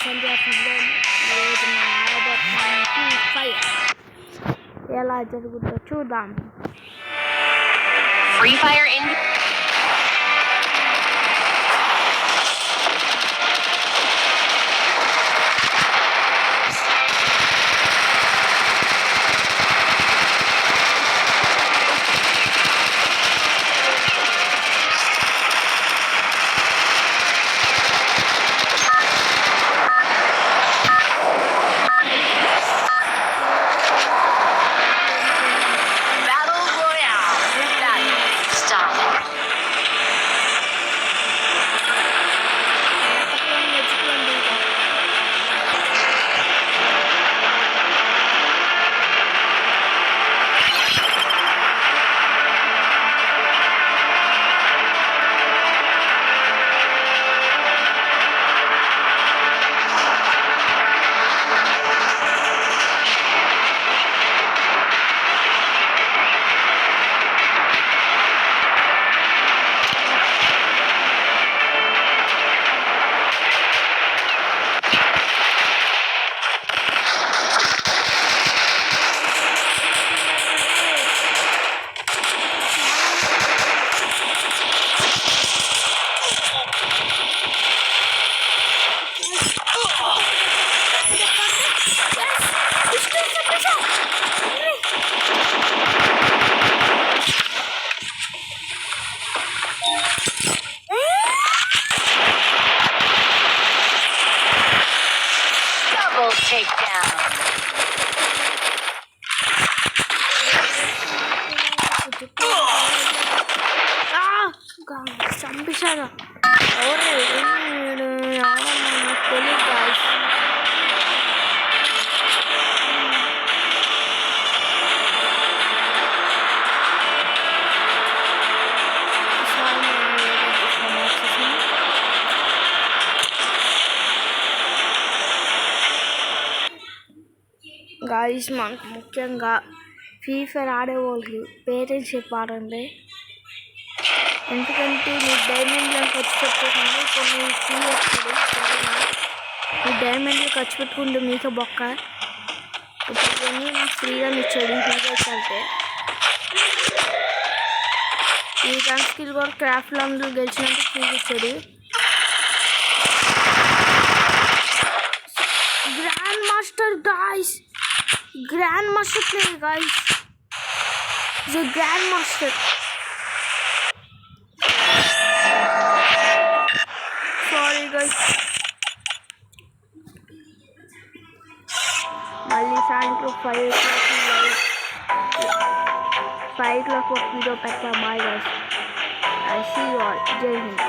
సంధ్యా film ఈరోజు మనం ఆడబోతున్నాం free fire. ఎలా జరుగుతుందో చూద్దాం. Free fire double takedown. చంపేశారు. ఎవరు తెలియదు గాయస్. గాయస్ మనకు ముఖ్యంగా ఫ్రీ ఫైర్ ఆడేవాళ్ళకి పేరెంట్స్ చెప్పారండి. ఎందుకంటే మీ డైమండ్లను ఖర్చు పెట్టుకోకుండా కొన్ని ఫ్రీ వస్తుంది. మీ డైమండ్లు ఖర్చు పెట్టుకుంటే మీకే బొక్క. ఇప్పుడు నాకు ఫ్రీగా ఇచ్చాడు ఫ్రీగా అంటే ఈ గన్ స్కిల్ కూడా క్రాఫ్ట్ లాండ్లో గెలిచినట్టు ఫ్రీగా ఇచ్చాడు. Grand master guys, grand master player guys, the grand master. Sorry guys, మళ్ళీ సాయంత్రం 5 o'clock వీడియో పెట్టా. Bye guys, I see you all. Jai Hind.